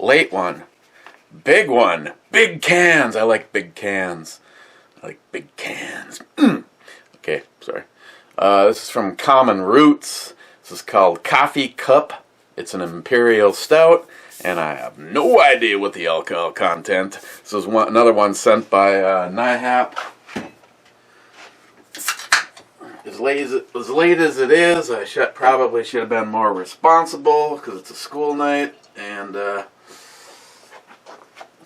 late one, big one, big cans. I like big cans. I like big cans. Okay, sorry. This is from Common Roots. This is called Coffee Cup. It's an Imperial Stout, and I have no idea what the alcohol content. This is another one sent by NIHAP. As late as it is, I probably should have been more responsible because it's a school night, and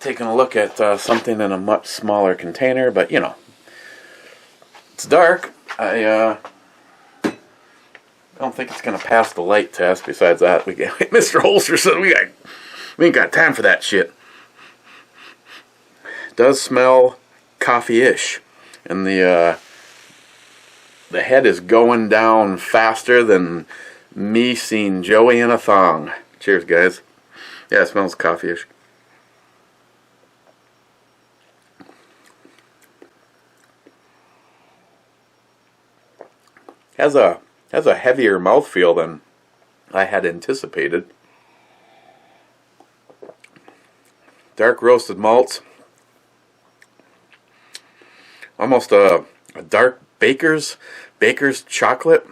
taking a look at something in a much smaller container. But you know, it's dark. I don't think it's going to pass the light test. Besides that, Mr. Holster said we ain't got time for that shit. It does smell coffee-ish, and the head is going down faster than me seeing Joey in a thong. Cheers, guys. Yeah, it smells coffee-ish. Has a heavier mouthfeel than I had anticipated. Dark roasted malts. Almost a dark baker's chocolate.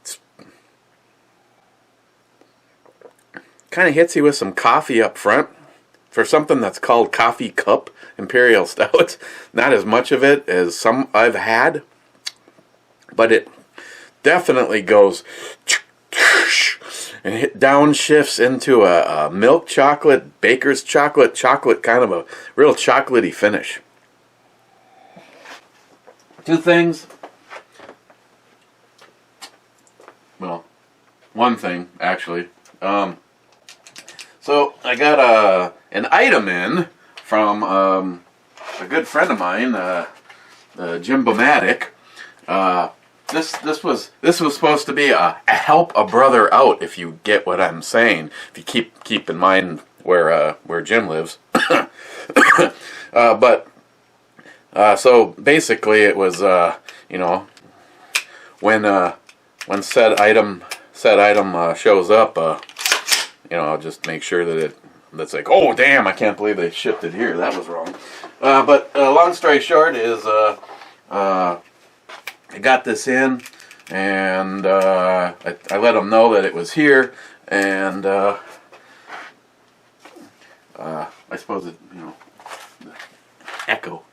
It's kind of hits you with some coffee up front for something that's called Coffee Cup Imperial Stout. Not as much of it as some I've had, but it definitely goes and it downshifts into a milk chocolate, baker's chocolate, kind of a real chocolatey finish. Two things. Well, one thing actually. So I got an item in from a good friend of mine, Jim Bomatic. This was supposed to be a help a brother out, if you get what I'm saying. If you keep in mind where Jim lives. So basically it was when said item shows up, I'll just make sure that that's like, oh damn, I can't believe they shipped it here. That was wrong. But long story short is I got this in, and I let them know that it was here, and I suppose it, Echo.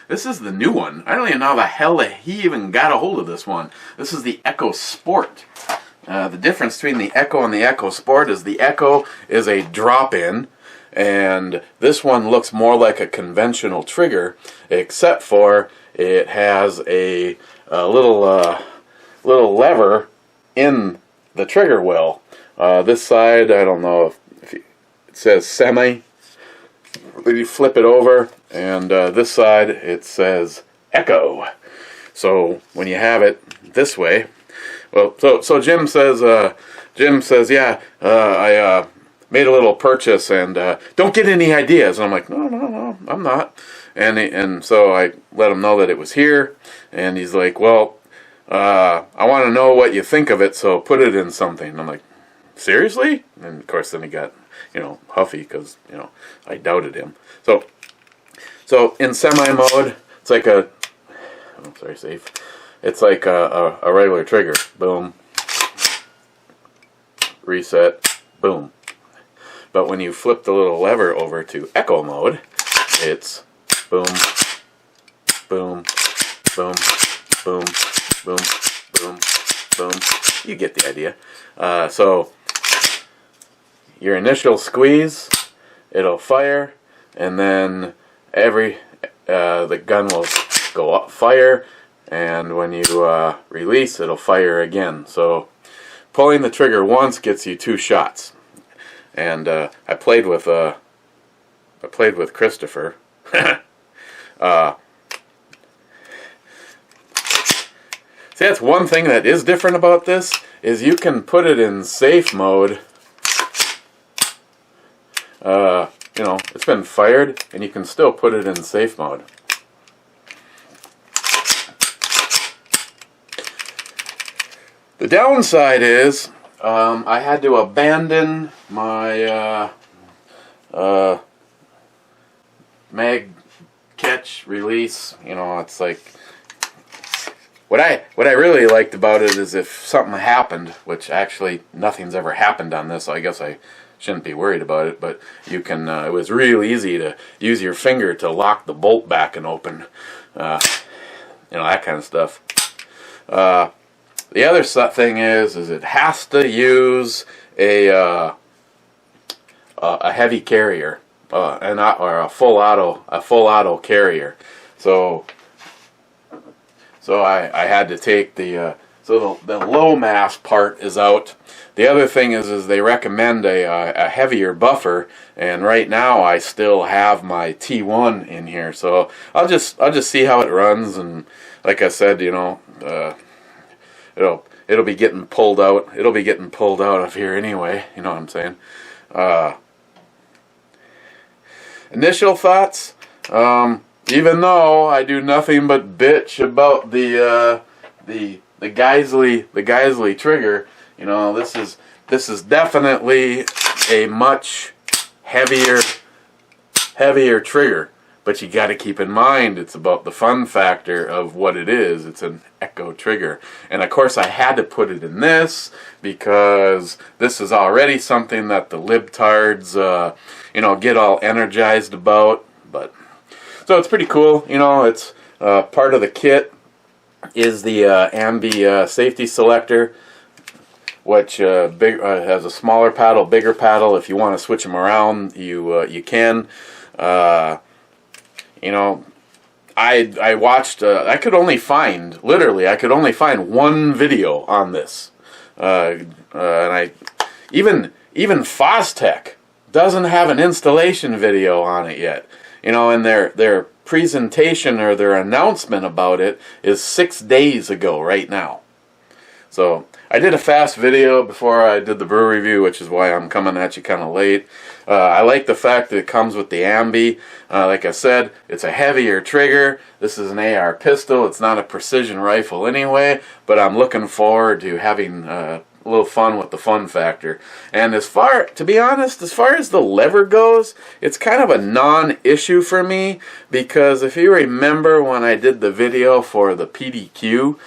This is the new one. I don't even know how the hell he even got a hold of this one. This is the Echo Sport. The difference between the Echo and the Echo Sport is the Echo is a drop-in, and this one looks more like a conventional trigger, except for it has a little lever in the trigger well. This side, I don't know if it says semi. You flip it over, and this side it says Echo. So when you have it this way, well, so Jim says, yeah, I made a little purchase, and don't get any ideas. And I'm like, no, I'm not. And so I let him know that it was here, and he's like, well, I want to know what you think of it, so put it in something. And I'm like, seriously? And of course then he got, huffy because, I doubted him. So in semi mode, it's like safe. It's like a regular trigger. Boom. Reset. Boom. But when you flip the little lever over to Echo mode, it's boom, boom, boom, boom, boom, boom, boom. You get the idea. So your initial squeeze, it'll fire, and then the gun will go up, fire, and when you release, it'll fire again. So pulling the trigger once gets you 2 shots. And I played with Christopher. See, that's one thing that is different about this, is you can put it in safe mode. It's been fired, and you can still put it in safe mode. The downside is I had to abandon my mag catch release. You know, it's like what I really liked about it is if something happened, which actually nothing's ever happened on this, so I guess I shouldn't be worried about it, but you can it was real easy to use your finger to lock the bolt back and open, you know, that kind of stuff. The other thing is it has to use a heavy carrier, or a full auto carrier. So I had to take the low mass part is out. The other thing is they recommend a heavier buffer, and right now I still have my T1 in here. So I'll just see how it runs, and like I said, you know, it'll be getting pulled out. It'll be getting pulled out of here anyway. You know what I'm saying? Initial thoughts. Even though I do nothing but bitch about the Geisley trigger, you know, this is definitely a much heavier trigger. But you got to keep in mind it's about the fun factor of what it is. It's an Echo trigger, and of course I had to put it in this because this is already something that the libtards, you know, get all energized about. But so it's pretty cool. You know, it's part of the kit is the Ambi safety selector, which has a smaller paddle, bigger paddle. If you want to switch them around, you can. You know, I watched. I could only find one video on this, and even Fostech doesn't have an installation video on it yet. You know, and their presentation or their announcement about it is 6 days ago right now. So I did a fast video before I did the brew review, which is why I'm coming at you kind of late. I like the fact that it comes with the Ambi. Like I said, it's a heavier trigger. This is an AR pistol. It's not a precision rifle anyway, but I'm looking forward to having a little fun with the fun factor. And to be honest, as far as the lever goes, it's kind of a non-issue for me, because if you remember when I did the video for the PDQ,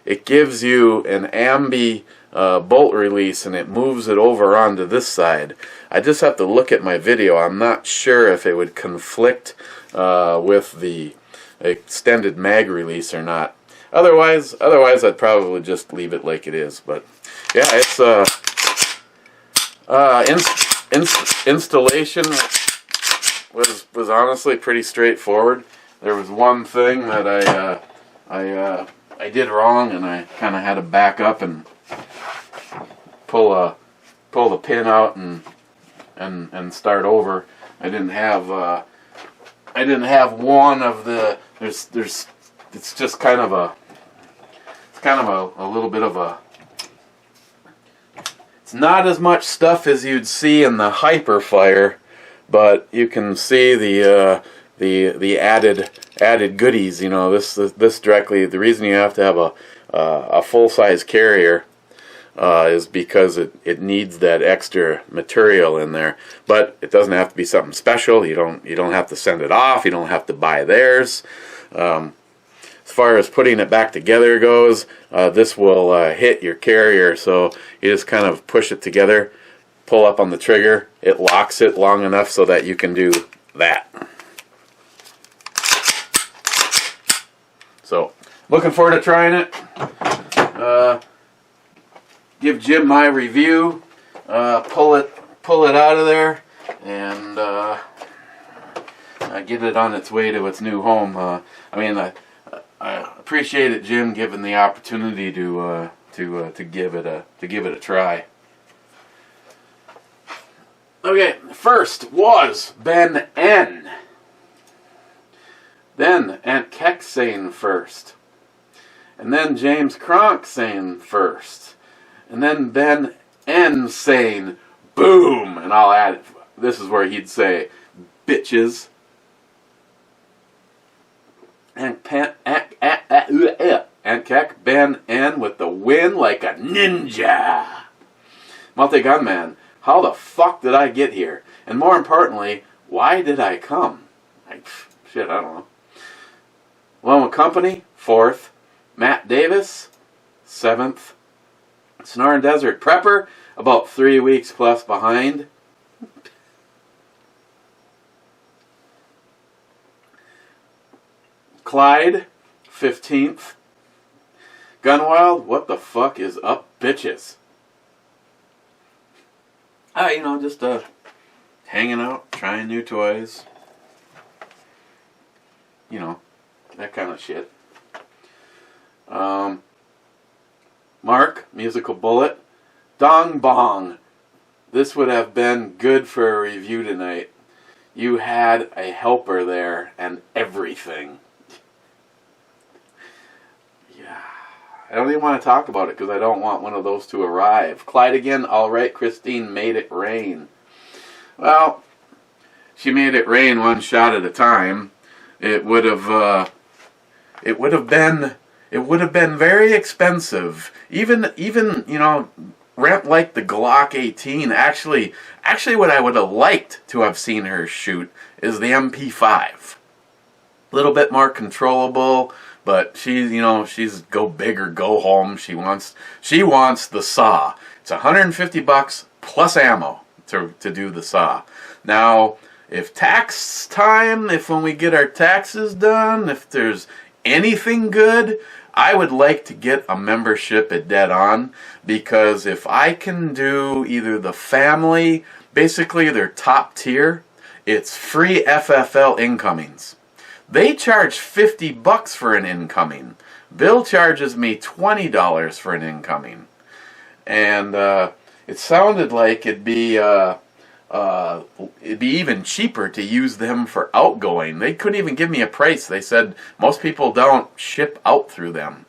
it gives you an Ambi bolt release and it moves it over onto this side. I just have to look at my video. I'm not sure if it would conflict with the extended mag release or not. Otherwise I'd probably just leave it like it is. But yeah, it's installation was honestly pretty straightforward. There was one thing that I did wrong, and I kind of had to back up and pull the pin out and start over. I didn't have one of the it's just kind of a little bit of a, it's not as much stuff as you'd see in the Hyperfire, but you can see the added goodies. You know, this directly, the reason you have to have a full-size carrier is because it needs that extra material in there. But it doesn't have to be something special. You don't have to send it off. You don't have to buy theirs. As far as putting it back together goes, this will hit your carrier, so you just kind of push it together, pull up on the trigger, it locks it long enough so that you can do that. So, looking forward to trying it. Give Jim my review, pull it out of there, and get it on its way to its new home. I appreciate it, Jim, giving the opportunity to give it a try. Okay, first was Ben N. Then Aunt Keck saying first, and then James Kronk saying first, and then Ben N saying boom, and I'll add it. This is where he'd say bitches. And Keck, Ben N with the win like a ninja. Multi-Gunman, how the fuck did I get here? And more importantly, why did I come? Shit, I don't know. Loma Company, 4th. Matt Davis, 7th. Sonoran Desert Prepper, about 3 weeks plus behind. Clyde, 15th. Gunwild, what the fuck is up, bitches? Just hanging out, trying new toys. That kind of shit. Mark, Musical Bullet. Dong Bong. This would have been good for a review tonight. You had a helper there and everything. Yeah. I don't even want to talk about it because I don't want one of those to arrive. Clyde again, alright, Christine made it rain. Well, she made it rain one shot at a time. It would have been very expensive. Even ramp like the Glock 18. Actually, what I would have liked to have seen her shoot is the MP5. A little bit more controllable, but she's go big or go home. She wants the saw. It's $150 plus ammo to do the saw. Now, if tax time, when we get our taxes done, if there's anything good, I would like to get a membership at Dead On, because if I can do either the family, basically their top tier, it's free FFL incomings. They charge $50 for an incoming. Bill charges me $20 for an incoming. And it sounded like it'd be even cheaper to use them for outgoing. They couldn't even give me a price. They said most people don't ship out through them.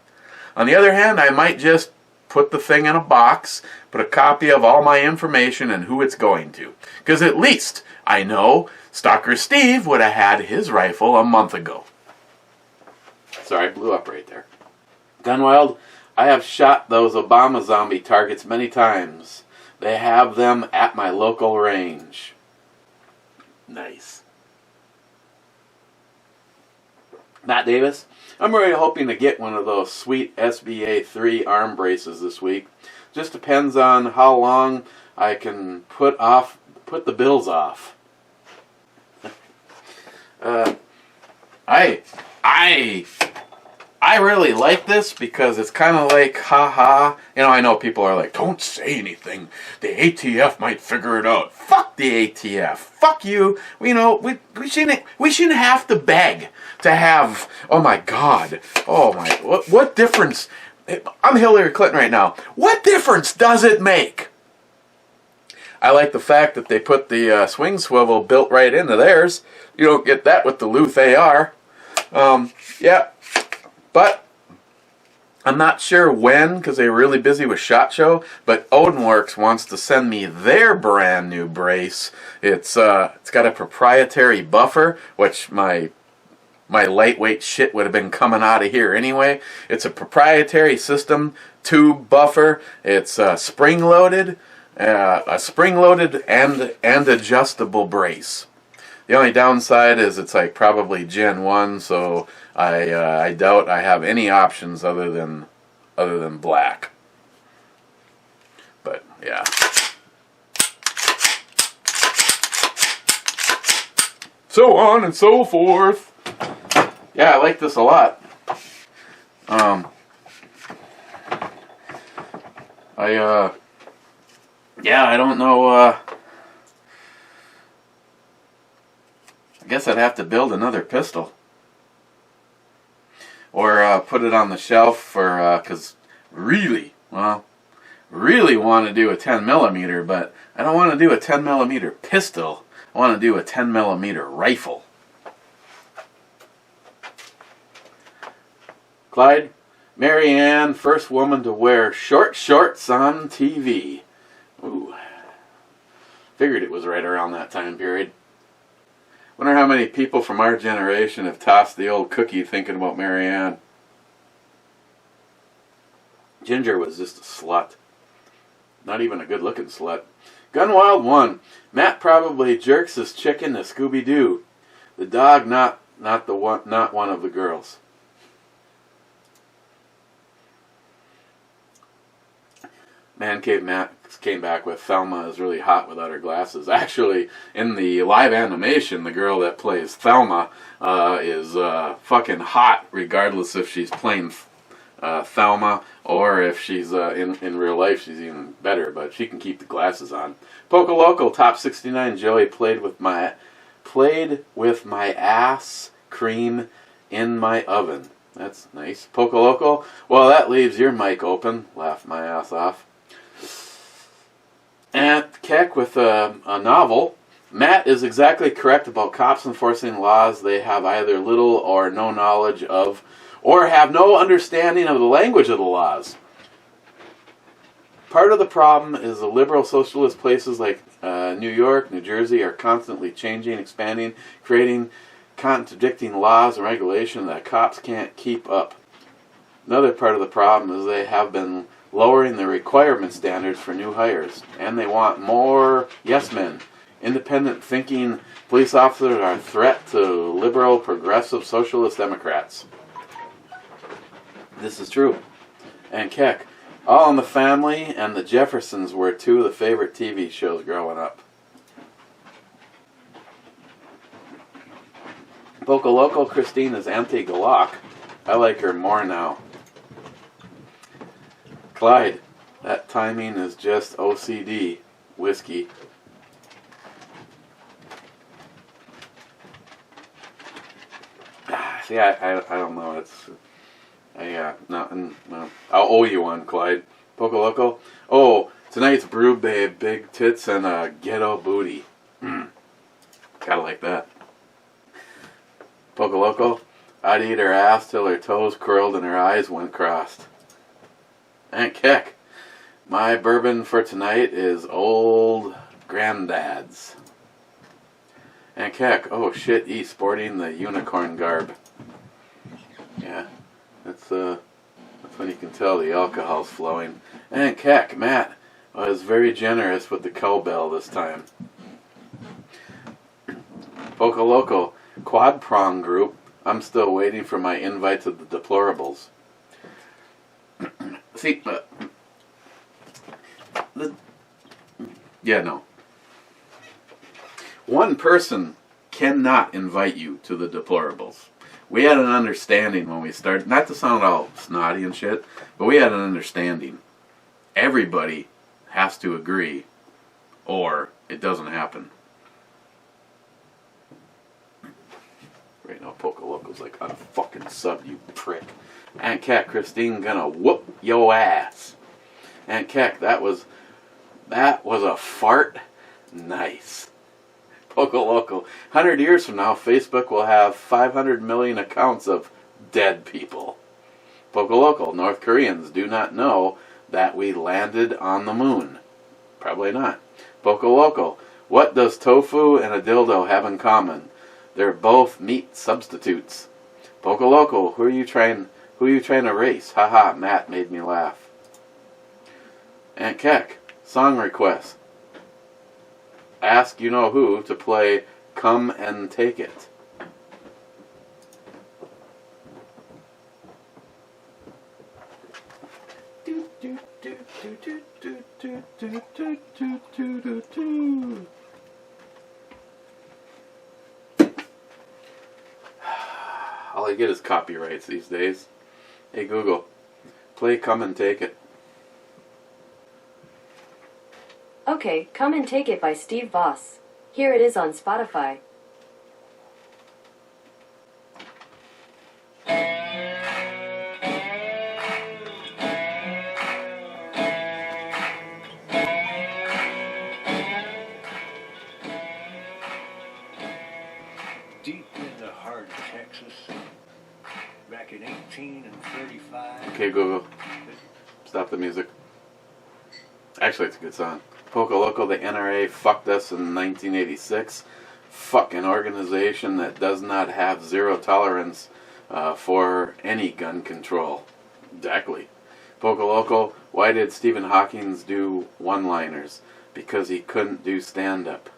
On the other hand, I might just put the thing in a box, put a copy of all my information and who it's going to. Because at least I know Stalker Steve would have had his rifle a month ago. Sorry, I blew up right there. Gunwild, I have shot those Obama zombie targets many times. They have them at my local range. Nice. Matt Davis, I'm really hoping to get one of those sweet SBA 3 arm braces this week. Just depends on how long I can put the bills off. I really like this because it's kind of like, haha. I know people are like, don't say anything. The ATF might figure it out. Fuck the ATF. Fuck you. We shouldn't have to beg to have. Oh my God. Oh my. What difference? I'm Hillary Clinton right now. What difference does it make? I like the fact that they put the swing swivel built right into theirs. You don't get that with the Luth AR. Yeah. But I'm not sure when, because they're really busy with SHOT Show, but Odinworks wants to send me their brand new brace. It's got a proprietary buffer, which my lightweight shit would have been coming out of here anyway. It's a proprietary system tube buffer. It's spring-loaded and adjustable brace. The only downside is it's like probably Gen 1, so I doubt I have any options other than black. But yeah. So on and so forth. Yeah, I like this a lot. I don't know, I guess I'd have to build another pistol. Or put it on the shelf for, because really want to do a 10mm, but I don't want to do a 10mm pistol. I want to do a 10mm rifle. Clyde, Marianne, first woman to wear short shorts on TV. Ooh. Figured it was right around that time period. Wonder how many people from our generation have tossed the old cookie thinking about Marianne. Ginger was just a slut. Not even a good-looking slut. Gunwild 1. Matt probably jerks his chicken to Scooby-Doo. The dog not one of the girls. Man Cave Matt came back with Thelma is really hot without her glasses. Actually, in the live animation, the girl that plays Thelma is fucking hot, regardless if she's playing Thelma or if she's in real life. She's even better, but she can keep the glasses on. Poco Loco Top 69. Joey played with my ass cream in my oven. That's nice. Poco Loco. Well, that leaves your mic open. Laugh my ass off. And Keck with a novel. Matt is exactly correct about cops enforcing laws they have either little or no knowledge of, or have no understanding of the language of the laws. Part of the problem is the liberal socialist places like New York, New Jersey are constantly changing, expanding, creating contradicting laws and regulations that cops can't keep up. Another part of the problem is they have been lowering the requirement standards for new hires, and they want more yes men. Independent thinking police officers are a threat to liberal, progressive, socialist Democrats. This is true. And Keck, All in the Family and The Jeffersons were two of the favorite TV shows growing up. Poco Loco Christine is anti-Galak. I like her more now. Clyde, that timing is just OCD. Whiskey. See, I don't know. It's no. I'll owe you one, Clyde. Poco Loco. Oh, tonight's brew babe, big tits and a ghetto booty. Gotta like that. Poco Loco. I'd eat her ass till her toes curled and her eyes went crossed. And Keck. My bourbon for tonight is Old Granddad's. And Keck. Oh shit, he's sporting the unicorn garb. Yeah, that's when you can tell the alcohol's flowing. And Keck, Matt was very generous with the cowbell this time. Poco Loco, Quad Prong Group. I'm still waiting for my invite to the deplorables. See, no. One person cannot invite you to the deplorables. We had an understanding when we started, not to sound all snotty and shit, but we had an understanding. Everybody has to agree, or it doesn't happen. Right now, Poco Loco's like, I'm fucking sub, you prick. Aunt Cat Christine gonna whoop yo ass. Aunt Cat, that was a fart. Nice. Poco Loco. 100 years from now, Facebook will have 500 million accounts of dead people. Poco Loco. North Koreans do not know that we landed on the moon. Probably not. Poco Loco. What does tofu and a dildo have in common? They're both meat substitutes. Poco Loco. Who are you trying to race? Haha, Matt made me laugh. Aunt Keck. Song request. Ask you-know-who to play Come and Take It. All I get is copyrights these days. Hey Google, play Come and Take It. Okay, Come and Take It by Steve Voss. Here it is on Spotify. Deep in the heart of Texas, back in 1835. Okay, Google, stop the music. Actually, it's a good song. Poco Loco, the NRA fucked us in 1986. Fucking organization that does not have zero tolerance for any gun control. Exactly. Pocoloco, why did Stephen Hawking do one-liners? Because he couldn't do stand-up.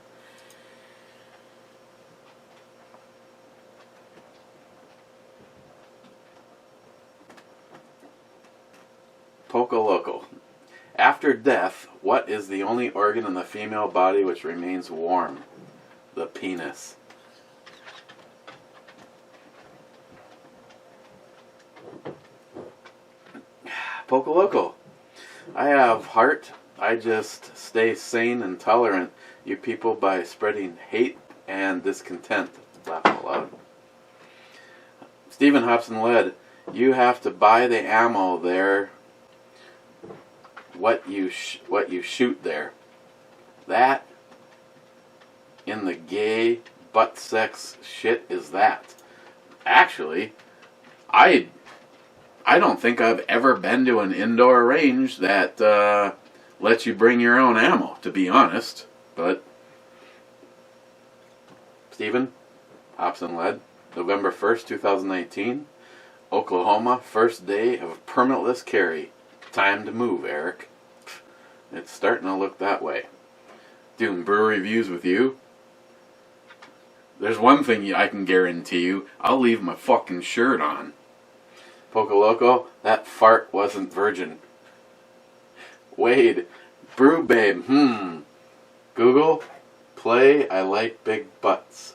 Pocoloco. After death, what is the only organ in the female body which remains warm? The penis. Pocoloco. I have heart. I just stay sane and tolerant. You people by spreading hate and discontent. Laugh out loud. Stephen Hobson Led. You have to buy the ammo there. What you shoot there. That in the gay butt sex shit is that. Actually, I don't think I've ever been to an indoor range that lets you bring your own ammo, to be honest. But Stephen Hobson Led, November 1st, 2019, Oklahoma, first day of permitless carry. Time to move, Eric. It's starting to look that way. Doing brew reviews with you. There's one thing I can guarantee you. I'll leave my fucking shirt on. Pocoloco, that fart wasn't virgin. Wade, brew babe, Google, play I like big butts.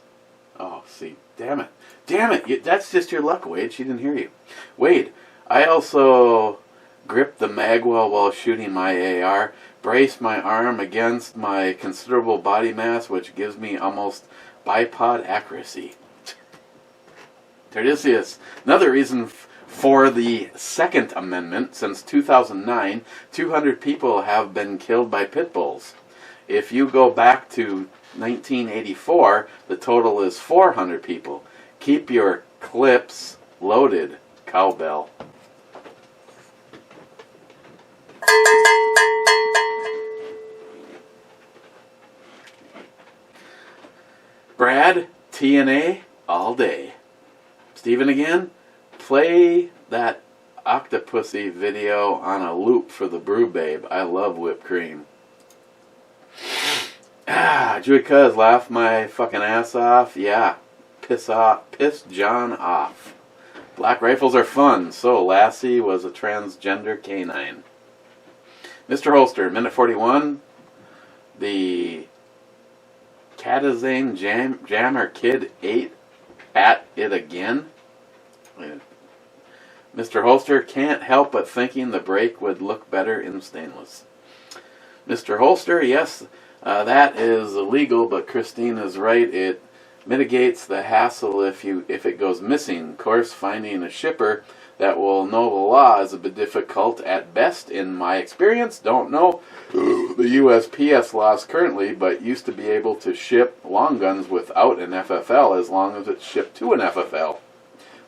Oh, see, damn it. Damn it, that's just your luck, Wade. She didn't hear you. Wade, I also grip the magwell while shooting my AR, brace my arm against my considerable body mass, which gives me almost bipod accuracy. Tardisius, another reason for the Second Amendment. Since 2009, 200 people have been killed by pit bulls. If you go back to 1984, the total is 400 people. Keep your clips loaded, cowbell. Brad, TNA, all day. Steven again, play that Octopussy video on a loop for the brew babe. I love whipped cream. Joey Cuz, laugh my fucking ass off. Yeah, piss John off. Black rifles are fun, so Lassie was a transgender canine. Mr. Holster, minute 41. The Catazane Jammer Kid ate at it again. Mr. Holster, can't help but thinking the brake would look better in stainless. Mr. Holster, yes, that is illegal, but Christine is right. It mitigates the hassle if it goes missing. Of course, finding a shipper that will know the law is a bit difficult at best in my experience. Don't know the USPS laws currently, but used to be able to ship long guns without an FFL as long as it's shipped to an FFL.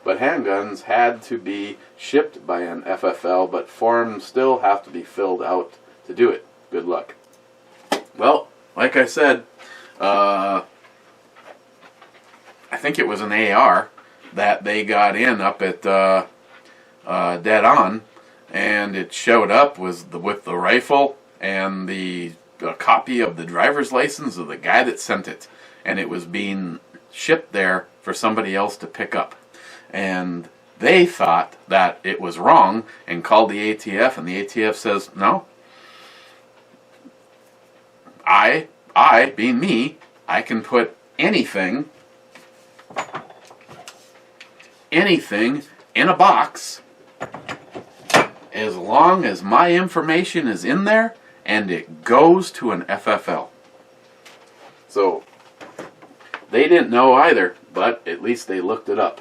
But handguns had to be shipped by an FFL, but forms still have to be filled out to do it. Good luck. Well, like I said, I think it was an AR that they got in up at Dead On, and it showed up with the rifle and the copy of the driver's license of the guy that sent it, and it was being shipped there for somebody else to pick up. And they thought that it was wrong and called the ATF, and the ATF says, no, I, being me, I can put anything in a box as long as my information is in there and it goes to an FFL. So they didn't know either, but at least they looked it up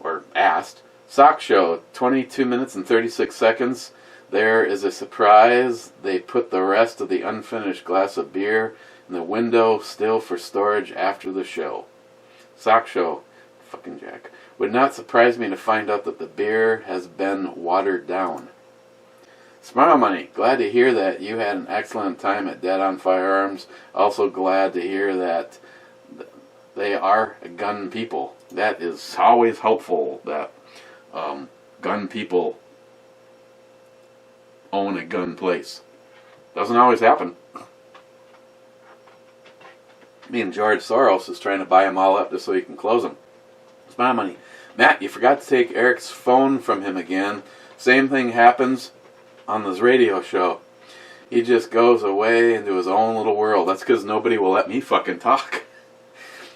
or asked. Sock Show, 22 minutes and 36 seconds. There is a surprise. They put the rest of the unfinished glass of beer in the window still for storage after the show. Sock Show, fucking Jack. Would not surprise me to find out that the beer has been watered down. Smile Money, glad to hear that you had an excellent time at Dead on Firearms. Also glad to hear that they are gun people. That is always helpful, that gun people own a gun place. Doesn't always happen. Me and George Soros is trying to buy them all up just so he can close them. It's my money. Matt, you forgot to take Eric's phone from him again. Same thing happens on this radio show. He just goes away into his own little world. That's because nobody will let me fucking talk.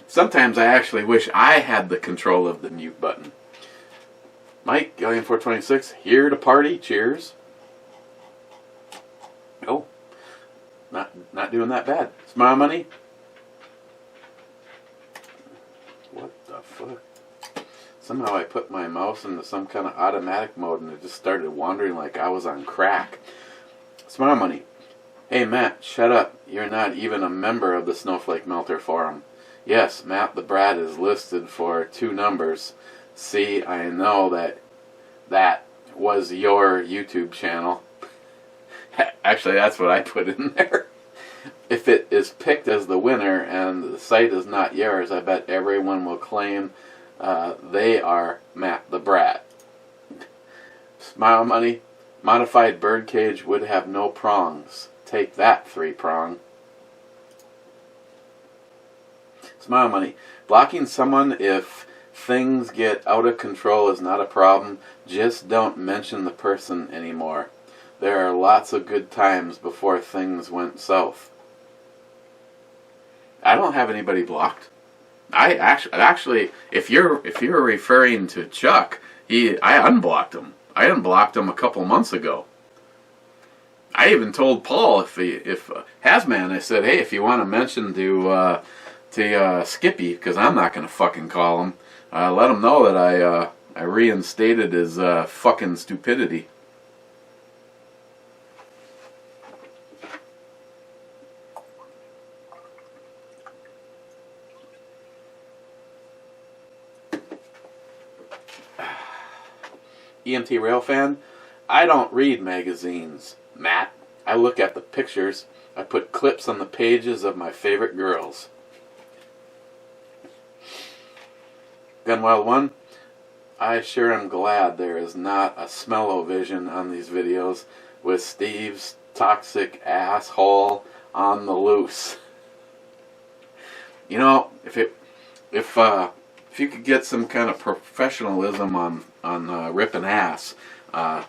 Sometimes I actually wish I had the control of the mute button. Mike, Galleon426, here to party. Cheers. Oh, not doing that bad. Smile money. What the fuck? Somehow I put my mouse into some kind of automatic mode and it just started wandering like I was on crack. Smile money. Hey Matt, shut up. You're not even a member of the Snowflake Melter forum. Yes, Matt the Brat is listed for 2 numbers. See, I know that was your YouTube channel. Actually, that's what I put in there. If it is picked as the winner and the site is not yours, I bet everyone will claim they are Matt the Brat. Smile money. Modified birdcage would have no prongs. Take that, 3-prong. Smile money. Blocking someone if things get out of control is not a problem. Just don't mention the person anymore. There are lots of good times before things went south. I don't have anybody blocked. I actually, if you're referring to Chuck, I unblocked him. I unblocked him a couple months ago. I even told Paul if Hazman, I said, hey, if you want to mention to Skippy, because I'm not gonna fucking call him, let him know that I reinstated his fucking stupidity. EMT Railfan, I don't read magazines, Matt. I look at the pictures. I put clips on the pages of my favorite girls. Gunwild1, I sure am glad there is not a smell-o-vision on these videos with Steve's toxic asshole on the loose. You know, if you could get some kind of professionalism on ripping ass, I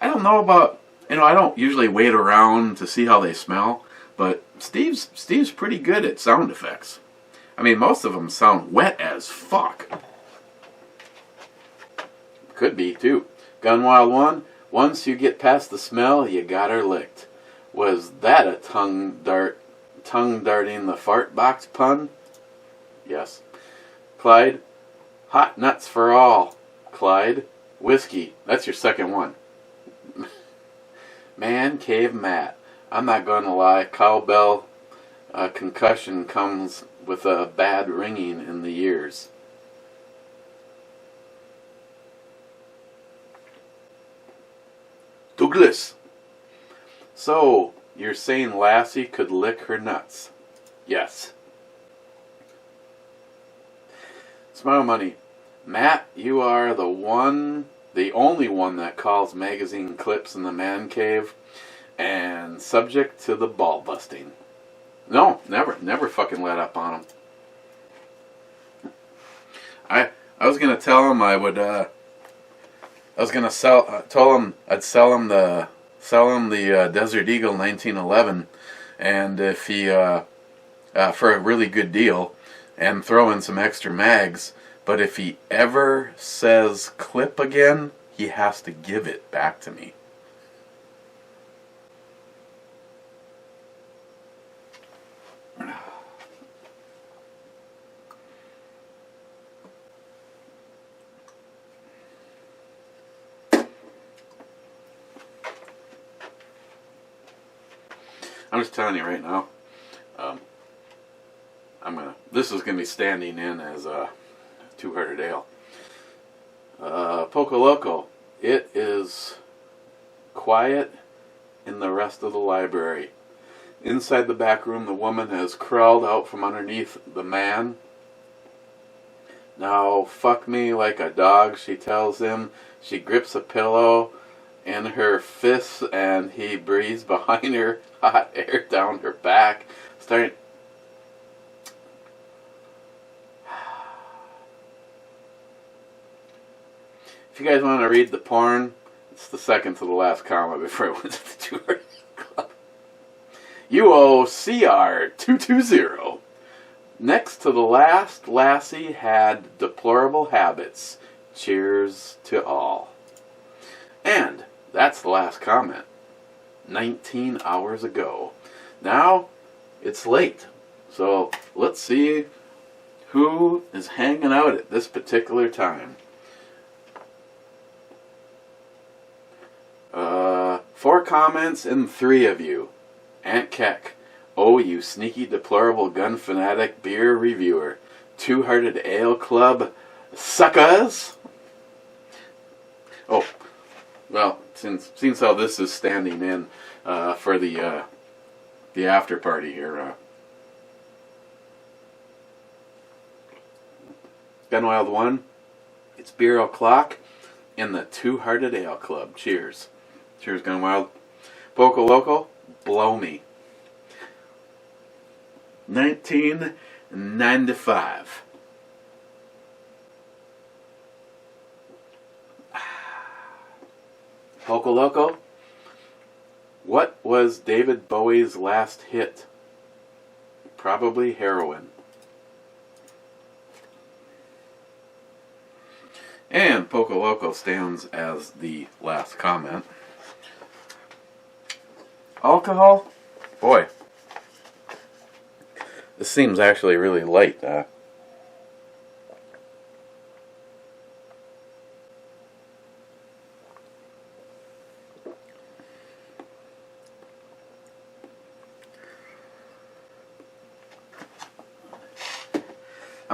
don't know about, I don't usually wait around to see how they smell, but Steve's pretty good at sound effects. I mean, most of them sound wet as fuck. Could be, too. Gunwild1, once you get past the smell, you got her licked. Was that a tongue-darting the fart box pun? Yes. Clyde, hot nuts for all. Clyde, whiskey, that's your second one. Man Cave Matt, I'm not going to lie, cowbell concussion comes with a bad ringing in the ears. Douglas, so you're saying Lassie could lick her nuts? Yes. Smile money. Matt, you are the only one that calls magazine clips in the man cave and subject to the ball busting. No, never fucking let up on him. I was gonna tell him I would. I was gonna told him I'd sell him the Desert Eagle 1911, and if he for a really good deal, and throw in some extra mags. But if he ever says clip again, he has to give it back to me. I'm just telling you right now, this is gonna be standing in as a 200 ale. Poco Loco, it is quiet in the rest of the library. Inside the back room, the woman has crawled out from underneath the man. Now fuck me like a dog, she tells him. She grips a pillow in her fists, and he breathes behind her, hot air down her back, starting. If you guys want to read the porn, it's the second to the last comment before I went to the tour club. UOCR220. Next to the last lassie had deplorable habits. Cheers to all. And that's the last comment. 19 hours ago. Now, it's late. So, let's see who is hanging out at this particular time. 4 comments and 3 of you. Aunt Keck. Oh, you sneaky, deplorable, gun fanatic beer reviewer. Two-Hearted Ale Club suckers. Oh, well, since how this is standing in for the after party here. Gun Wild 1. It's beer o'clock in the Two-Hearted Ale Club. Cheers. Cheers, Gun Wild. Poco Loco, blow me. 1995. Poco Loco, what was David Bowie's last hit? Probably heroin. And Poco Loco stands as the last comment. Alcohol? Boy. This seems actually really light. I'm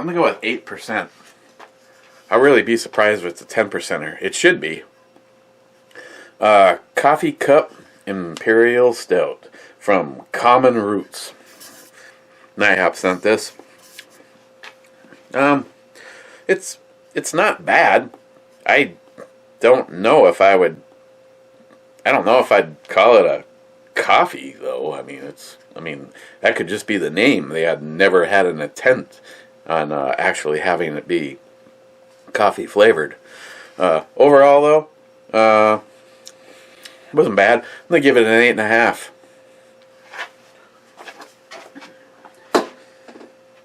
going to go with 8%. I'll really be surprised if it's a 10%er. It should be. Coffee Cup Imperial Stout from Common Roots. NIHOP sent this. It's not bad. I don't know if I'd call it a coffee though. I mean, that could just be the name. They had never had an attempt on actually having it be coffee flavored. Overall though, it wasn't bad. I'm gonna give it an 8.5.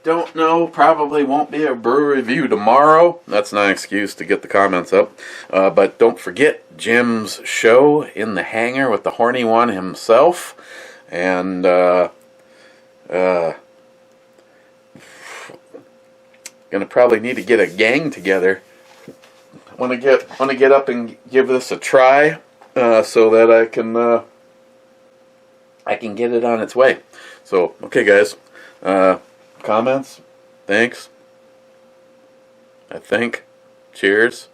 Don't know, probably won't be a brew review tomorrow. That's not an excuse to get the comments up. But don't forget Jim's show in the hangar with the horny one himself. And gonna probably need to get a gang together. Wanna get up and give this a try, so that I can get it on its way. So okay guys. Comments? Thanks. I think. Cheers.